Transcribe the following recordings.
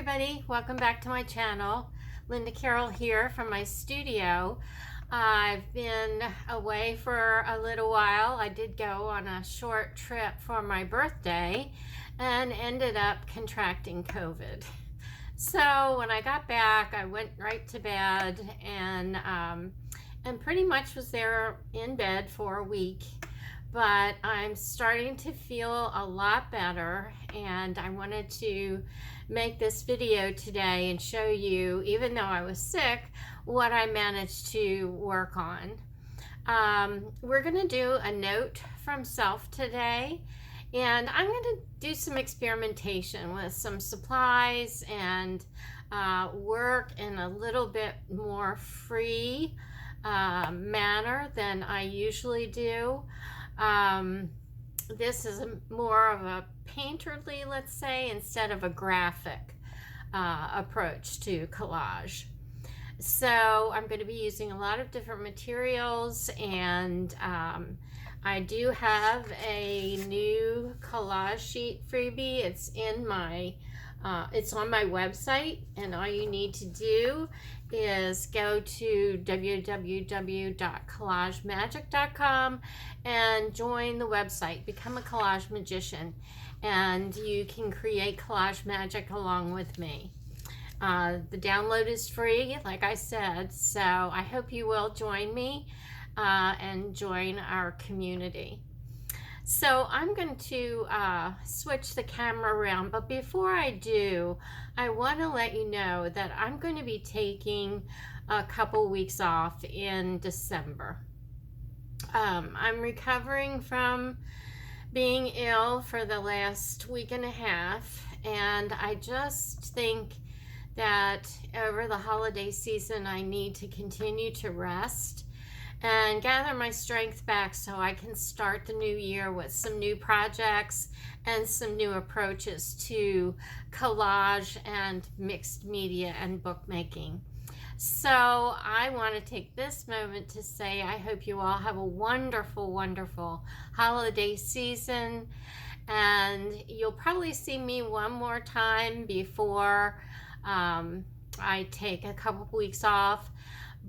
everybody, welcome back to my channel. Linda Carroll here from my studio. I've been away for a little while. I did go on a short trip for my birthday and ended up contracting COVID. So when I got back, I went right to bed and pretty much was there in bed for a week. But I'm starting to feel a lot better, and I wanted to make this video today and show you, even though I was sick, what I managed to work on. We're going to do a note from self today, and I'm going to do some experimentation with some supplies and work in a little bit more free manner than I usually do. This is more of a painterly, let's say, instead of a graphic approach to collage. So I'm going to be using a lot of different materials, and I do have a new collage sheet freebie. It's in my it's on my website, and all you need to do is go to www.collagemagic.com and join the website, become a collage magician, and you can create collage magic along with me. The download is free, like I said, so I hope you will join me and join our community. So I'm going to switch the camera around, but before I do, I want to let you know that I'm going to be taking a couple weeks off in December. I'm recovering from being ill for the last week and a half, and I just think that over the holiday season I need to continue to rest and gather my strength back so I can start the new year with some new projects and some new approaches to collage and mixed media and bookmaking. So I want to take this moment to say I hope you all have a wonderful, wonderful holiday season, and you'll probably see me one more time before I take a couple weeks off.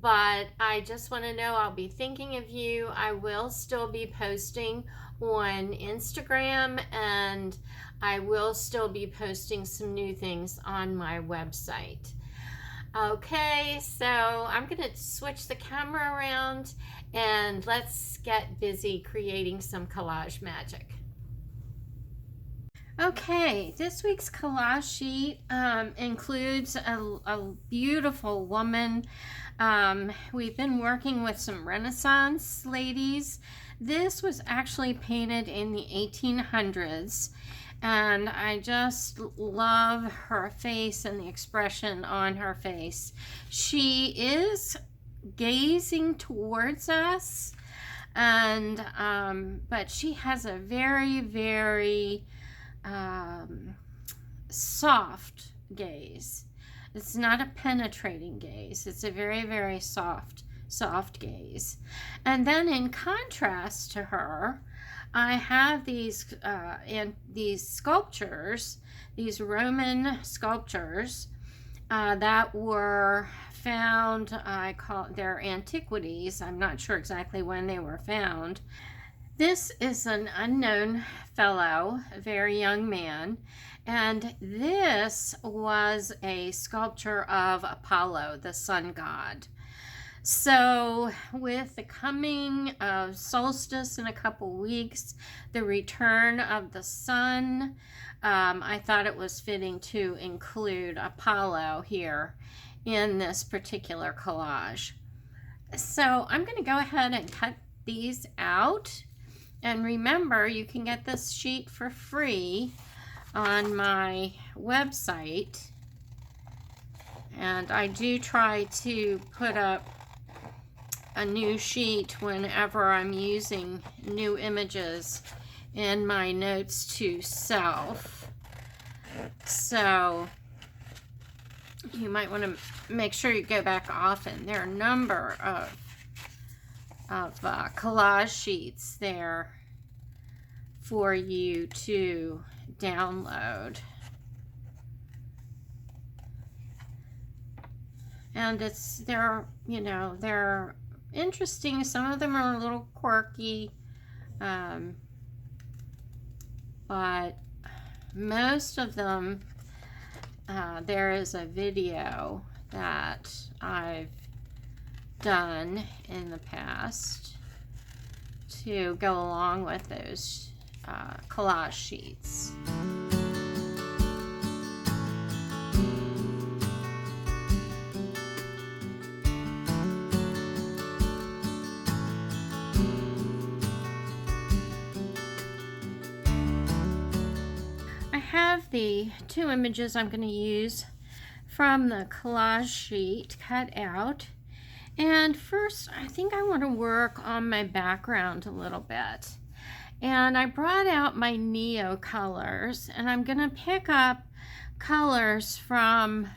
But I just want to know I'll be thinking of you. I will still be posting on Instagram, and I will still be posting some new things on my website. Okay, so I'm going to switch the camera around and let's get busy creating some collage magic. Okay, this week's collage sheet includes a beautiful woman. We've been working with some Renaissance ladies. This was actually painted in the 1800s, and I just love her face and the expression on her face. She is gazing towards us, and but she has a very, very soft gaze. It's not a penetrating gaze. It's a very, very soft gaze. And then in contrast to her, I have these sculptures, these Roman sculptures that were found. They're antiquities. I'm not sure exactly when they were found. This is an unknown fellow, a very young man, and this was a sculpture of Apollo, the sun god. So with the coming of solstice in a couple weeks, the return of the sun, I thought it was fitting to include Apollo here in this particular collage. So I'm going to go ahead and cut these out. And remember, you can get this sheet for free on my website. And I do try to put up a new sheet whenever I'm using new images in my notes to self. So you might want to make sure you go back often. There are a number of collage sheets there for you to download. and they're interesting. Some of them are a little quirky, but most of them, there is a video that I've done in the past to go along with those collage sheets. I have the 2 images I'm going to use from the collage sheet cut out. And first, I think I want to work on my background a little bit. And I brought out my Neo colors, and I'm going to pick up colors from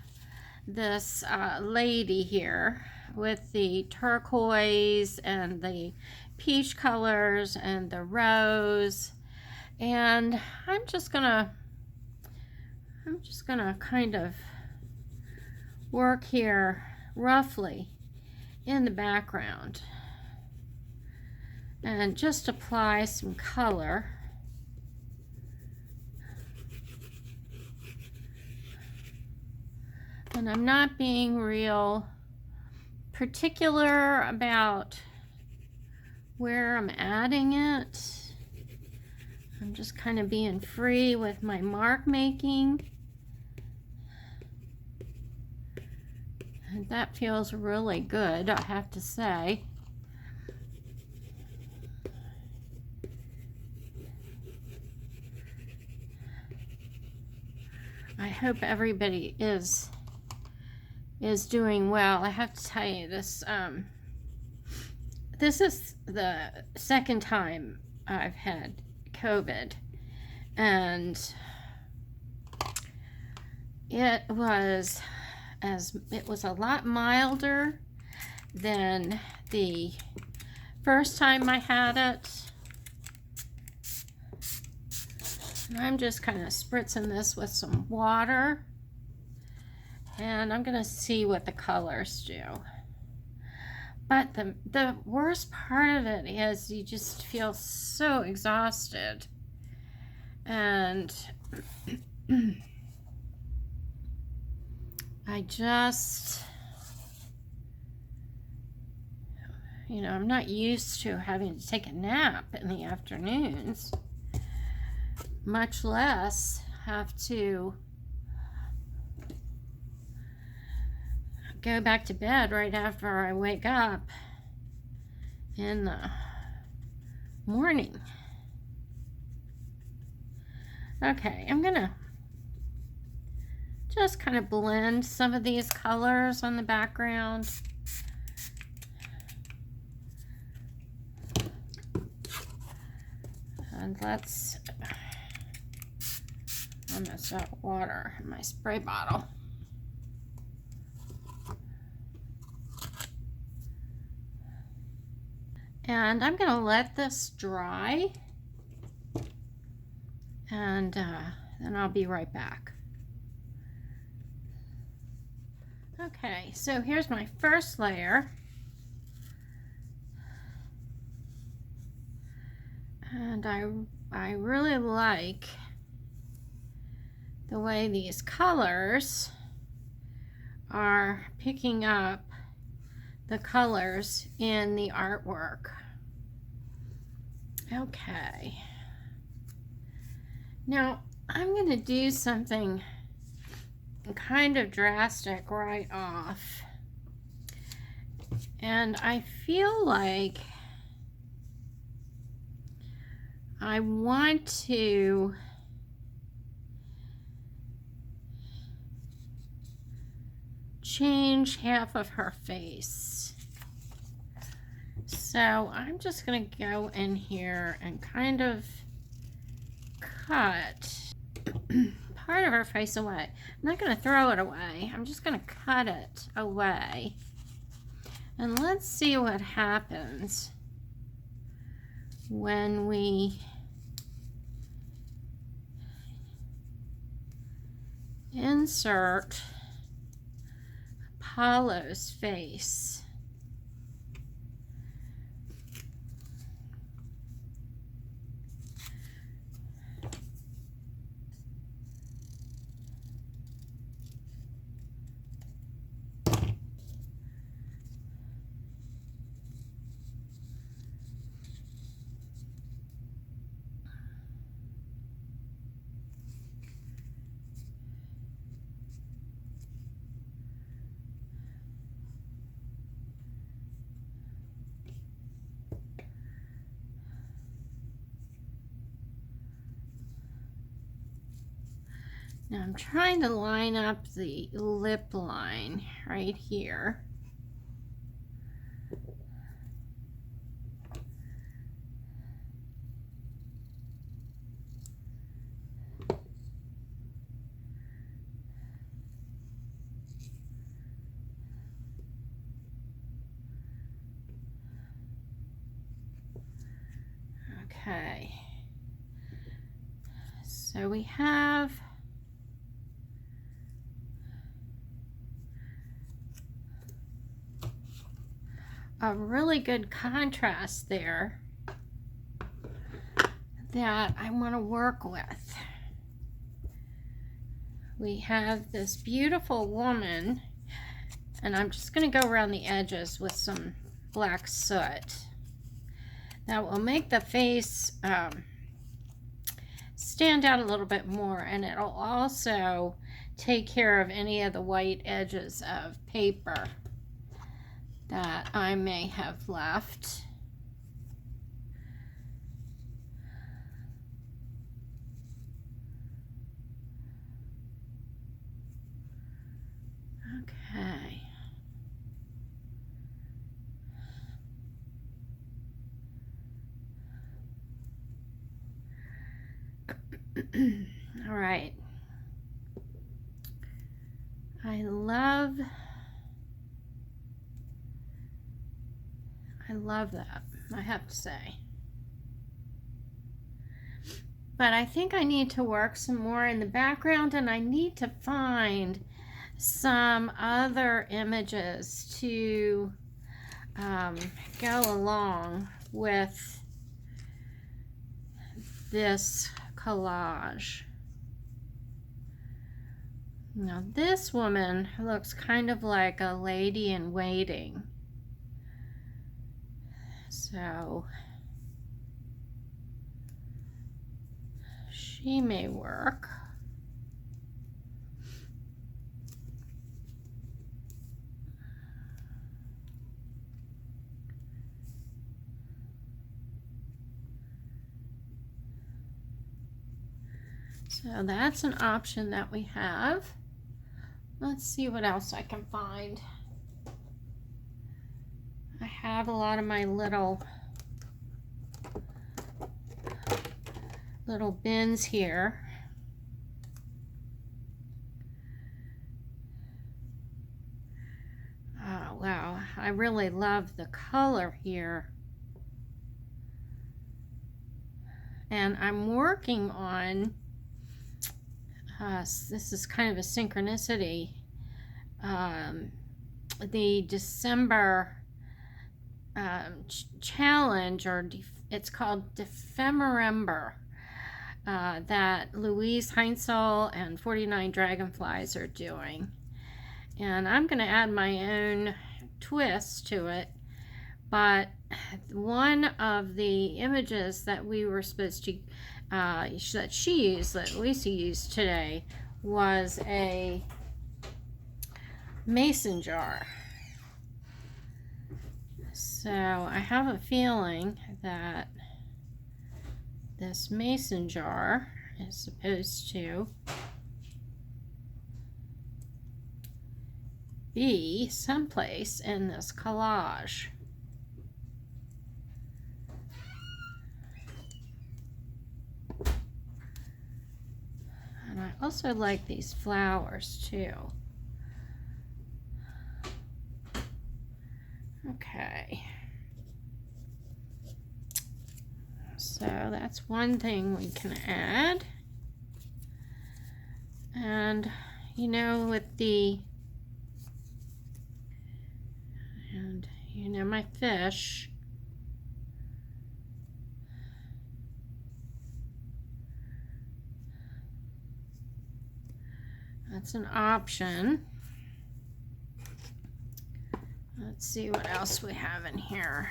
this lady here with the turquoise and the peach colors and the rose. And I'm just gonna kind of work here roughly in the background and just apply some color. And I'm not being real particular about where I'm adding it. I'm just kind of being free with my mark making. And that feels really good, I have to say. I hope everybody is doing well. I have to tell you, this is the second time I've had COVID, and it was a lot milder than the first time I had it. And I'm just kind of spritzing this with some water, and I'm gonna see what the colors do. But the worst part of it is you just feel so exhausted, and I just, I'm not used to having to take a nap in the afternoons, much less have to go back to bed right after I wake up in the morning. Okay, I'm gonna just kind of blend some of these colors on the background. And let's almost out of water in my spray bottle. And I'm going to let this dry, and then I'll be right back. Okay, so here's my first layer. And I really like the way these colors are picking up the colors in the artwork. Okay. Now, I'm going to do something kind of drastic right off. And I feel like I want to change half of her face. So I'm just going to go in here and kind of cut part of her face away. I'm not going to throw it away. I'm just going to cut it away. And let's see what happens when we insert a Apollo's face. Now I'm trying to line up the lip line right here. Okay. So we have a really good contrast there that I want to work with. We have this beautiful woman, and I'm just going to go around the edges with some black soot. That will make the face stand out a little bit more, and it'll also take care of any of the white edges of paper that I may have left. Okay. All right. I love that, I have to say. But I think I need to work some more in the background, and I need to find some other images to go along with this collage. Now this woman looks kind of like a lady in waiting. So she may work. So that's an option that we have. Let's see what else I can find. I have a lot of my little bins here. Oh, wow. I really love the color here. And I'm working on, this is kind of a synchronicity, the December challenge, or it's called Defemember, that Louise Heinzel and 49 Dragonflies are doing. And I'm going to add my own twist to it, but one of the images that we were supposed to, that she used, that Lisa used today, was a mason jar. So I have a feeling that this mason jar is supposed to be someplace in this collage. And I also like these flowers too. Okay. So that's one thing we can add. And you know, with the You know my fish. That's an option. Let's see what else we have in here.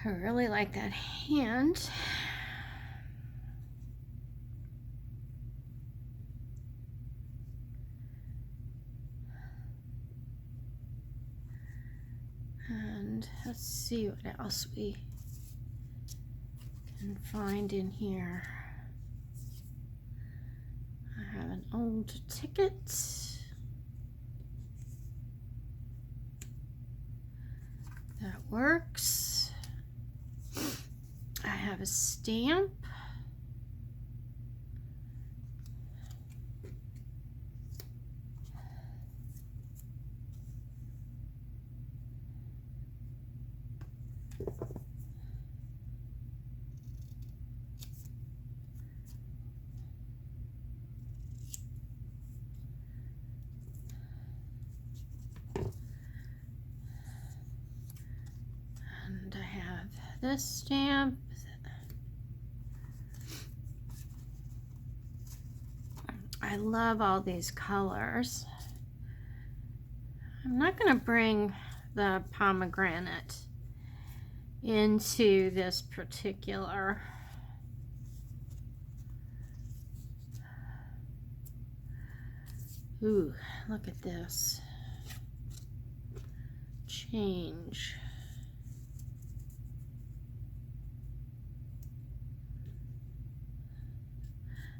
I really like that hand. And let's see what else we can find in here. I have an old ticket. That works. I have a stamp. And I have this stamp. I love all these colors. I'm not going to bring the pomegranate into this particular ooh, look at this change.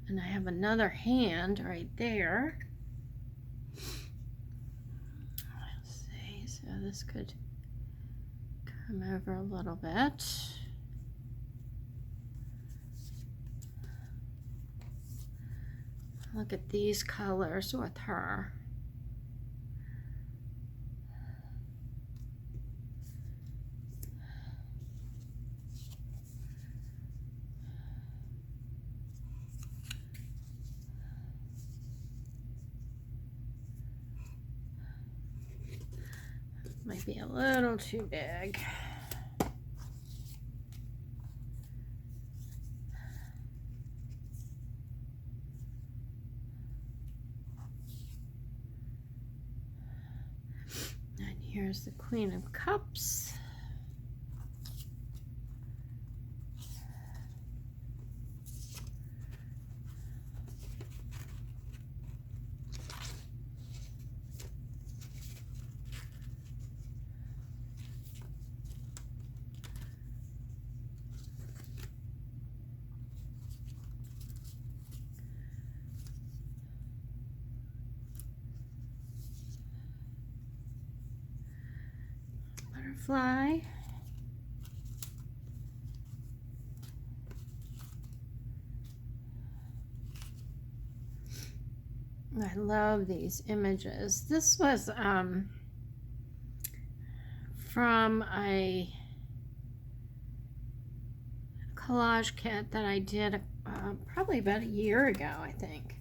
And I have another hand right there. Let's see, so this could come over a little bit. Look at these colors with her. Might be a little too big. And here's the Queen of Cups. Butterfly. I love these images. This was from a collage kit that I did probably about a year ago, I think.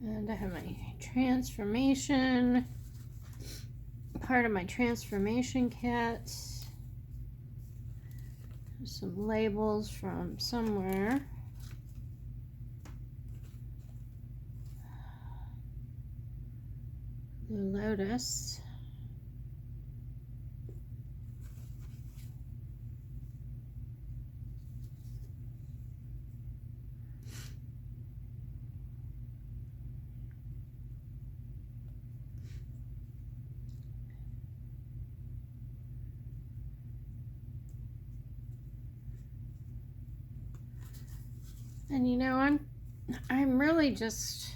And I have my transformation, part of my transformation kit. There's some labels from somewhere. Blue Lotus. And you know, I'm really just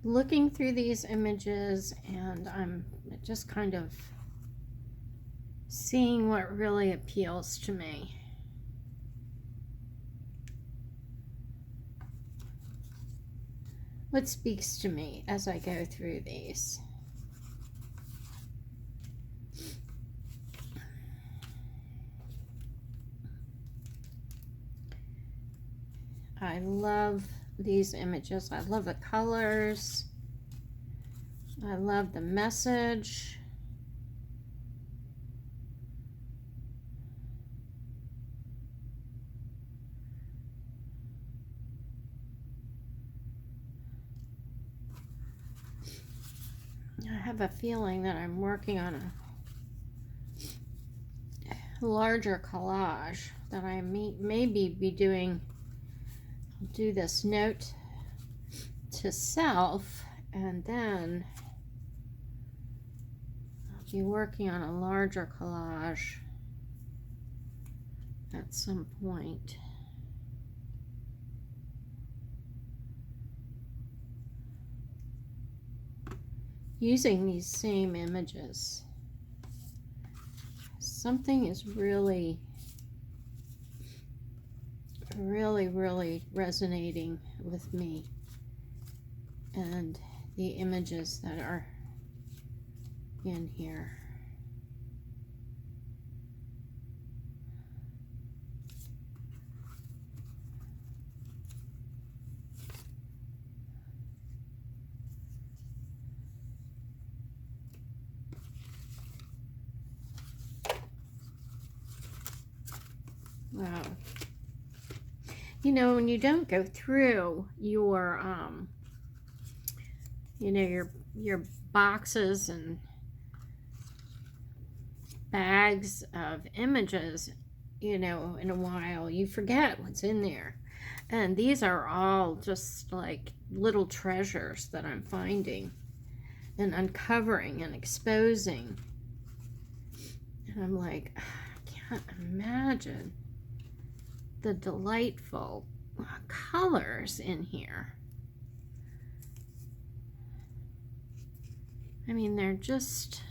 looking through these images, and I'm just kind of seeing what really appeals to me. What speaks to me as I go through these. I love these images. I love the colors. I love the message. I have a feeling that I'm working on a larger collage that I maybe be doing. Do this note to self, and then I'll be working on a larger collage at some point. Using these same images. Something is really resonating with me and the images that are in here. Wow. You know, when you don't go through your, you know, your boxes and bags of images, you know, in a while, you forget what's in there. And these are all just like little treasures that I'm finding and uncovering and exposing. And I'm like, I can't imagine the delightful colors in here. I mean, they're just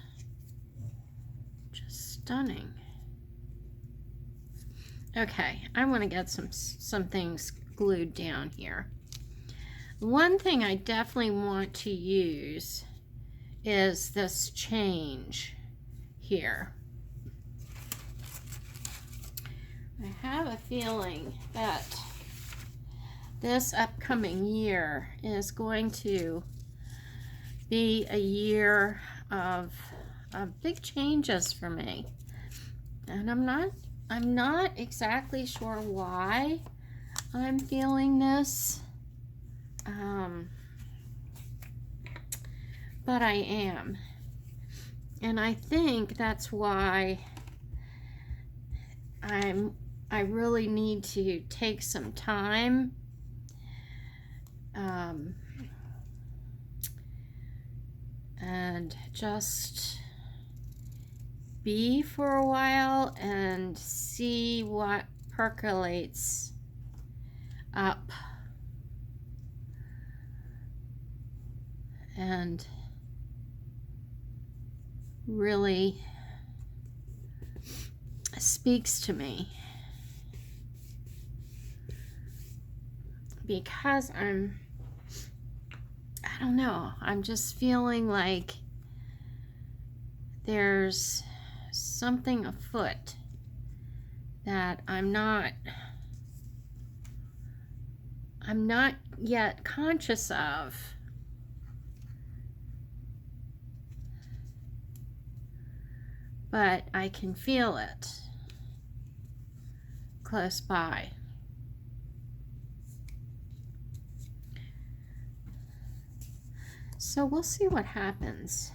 stunning. Okay, I want to get some things glued down here. One thing I definitely want to use is this change here. I have a feeling that this upcoming year is going to be a year of big changes for me. And I'm not exactly sure why I'm feeling this. But I am. And I think that's why I really need to take some time and just be for a while and see what percolates up, and really speaks to me, because I don't know, I'm just feeling like there's something afoot that I'm not yet conscious of. But I can feel it close by. So we'll see what happens.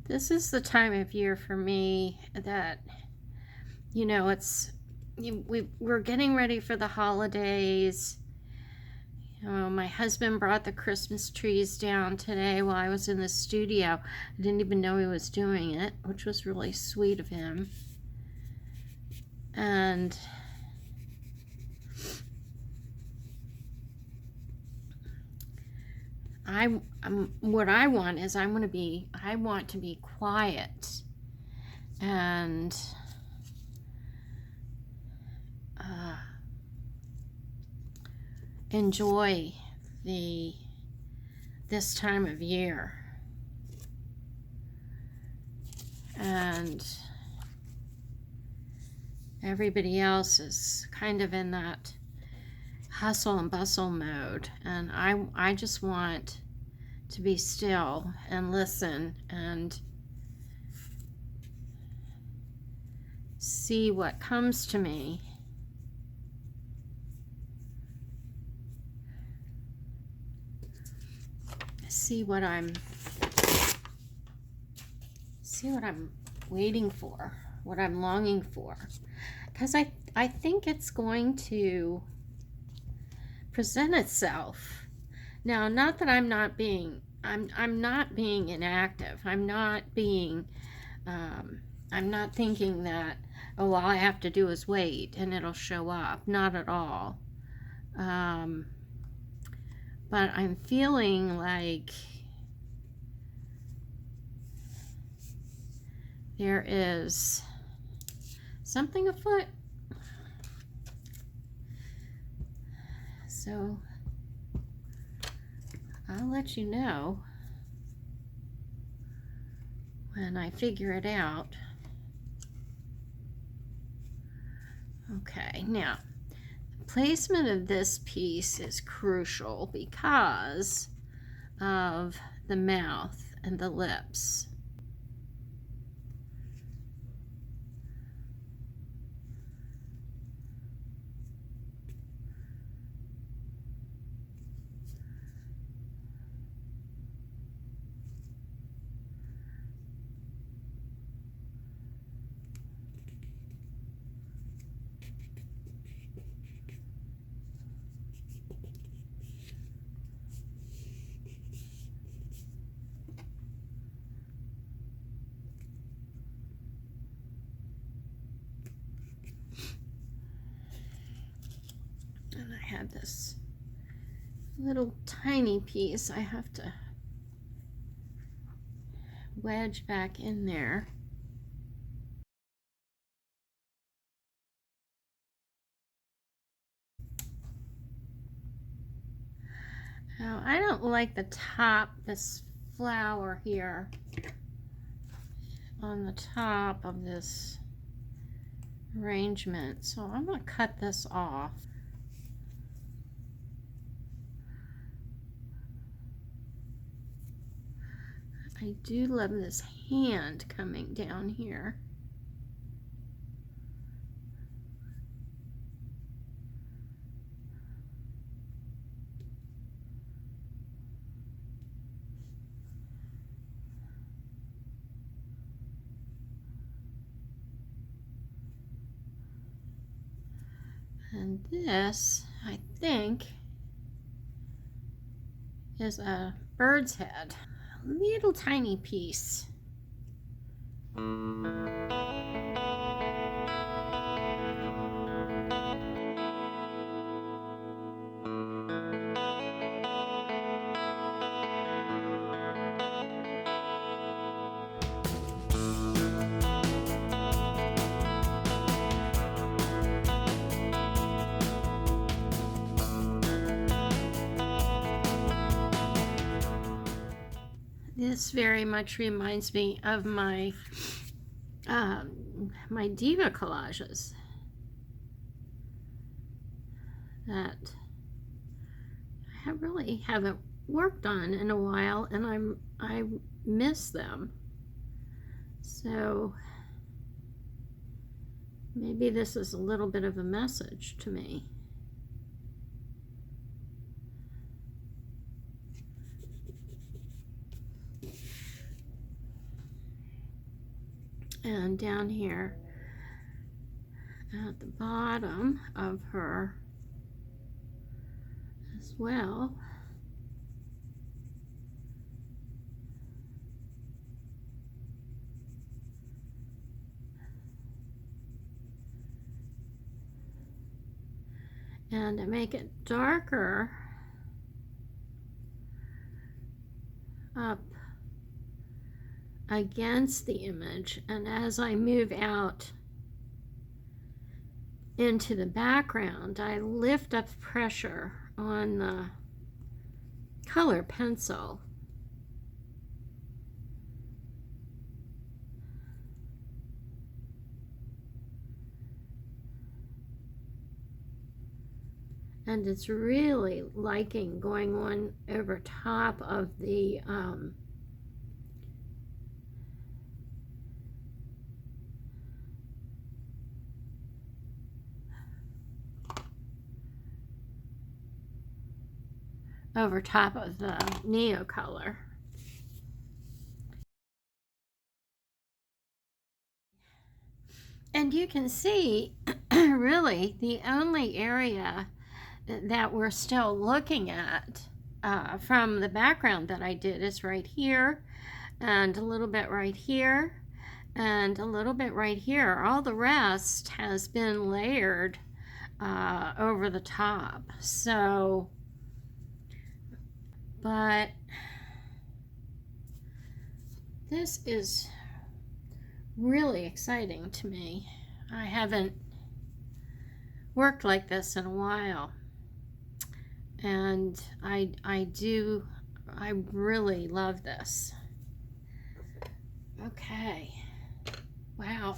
This is the time of year for me that, you know, we're getting ready for the holidays. You know, my husband brought the Christmas trees down today while I was in the studio. I didn't even know he was doing it, which was really sweet of him. And what I want is I want to be quiet and enjoy this time of year. And everybody else is kind of in that hustle and bustle mode, and I just want to be still and listen and see what comes to me. See what I'm waiting for, what I'm longing for, because I think it's going to present itself. Now, not that I'm not being inactive. I'm not thinking that, oh, all I have to do is wait and it'll show up. Not at all. But I'm feeling like there is something afoot. So I'll let you know when I figure it out. Okay, now placement of this piece is crucial because of the mouth and the lips. And I have this little tiny piece I have to wedge back in there. Now, I don't like the top, this flower here on the top of this arrangement, so I'm going to cut this off. I do love this hand coming down here. And this, I think, is a bird's head. A little tiny piece. This very much reminds me of my my diva collages that I really haven't worked on in a while, and I miss them. So maybe this is a little bit of a message to me. And down here at the bottom of her as well, And to make it darker up against the image, and as I move out into the background, I lift up pressure on the color pencil. And it's really liking going on over top of the neo color. And you can see really the only area that we're still looking at from the background that I did is right here, and a little bit right here, and a little bit right here. All the rest has been layered over the top. So, but this is really exciting to me. I haven't worked like this in a while, and I really love this. Okay, wow.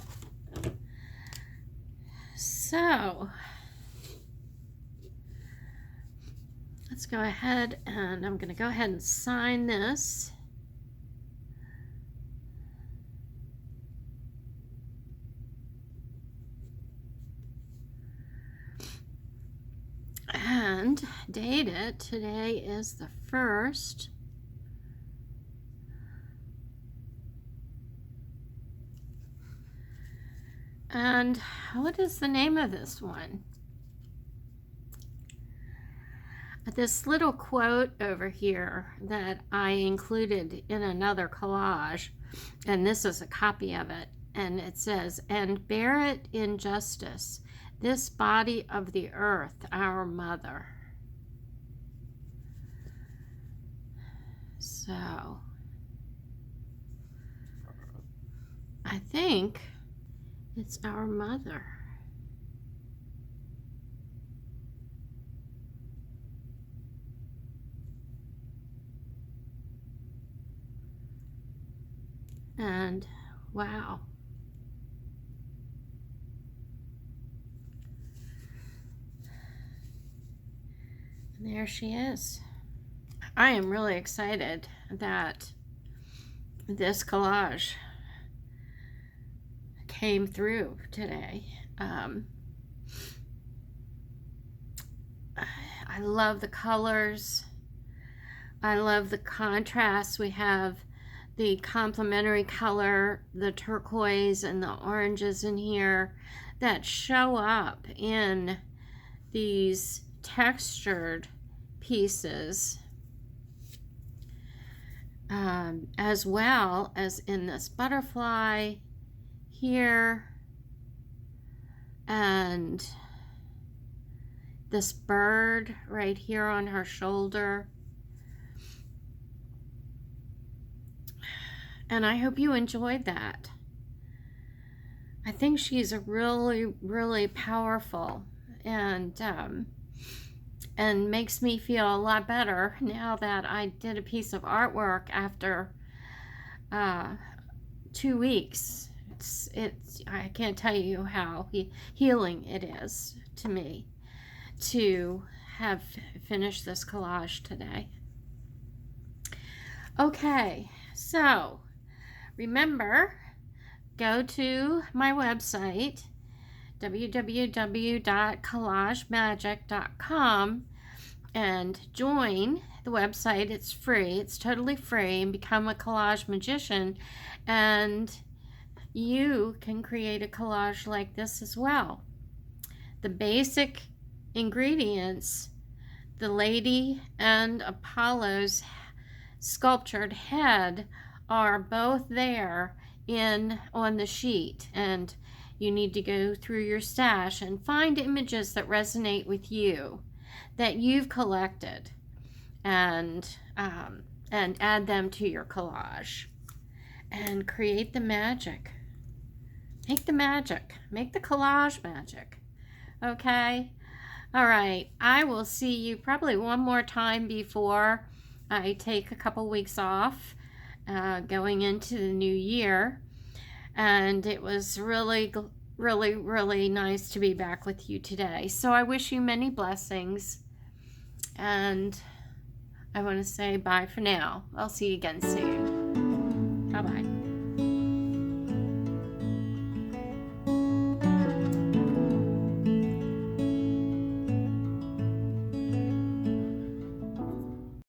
So let's go ahead, and I'm going to go ahead and sign this. And date it. Today is the 1st. And what is the name of this one? This little quote over here that I included in another collage, and this is a copy of it, and it says, "And bear it in justice, this body of the earth, our mother." So I think it's our mother. And wow. And there she is. I am really excited that this collage came through today. I love the colors. I love the contrast. We have the complementary color, the turquoise and the oranges in here that show up in these textured pieces, as well as in this butterfly here and this bird right here on her shoulder. And I hope you enjoyed that. I think she's a really powerful, and makes me feel a lot better now that I did a piece of artwork after 2 weeks. I can't tell you how healing it is to me to have finished this collage today. Okay, so remember, go to my website, www.collagemagic.com, and join the website. It's free. It's totally free, and become a collage magician, and you can create a collage like this as well. The basic ingredients, the lady and Apollo's sculptured head, are both there on the sheet, and You need to go through your stash and find images that resonate with you, that you've collected, and add them to your collage. And create the magic. Make the magic. Make the collage magic. Okay? All right. I will see you probably one more time before I take a couple weeks off going into the new year. And it was really, really, really nice to be back with you today. So I wish you many blessings. And I want to say bye for now. I'll see you again soon. Bye-bye.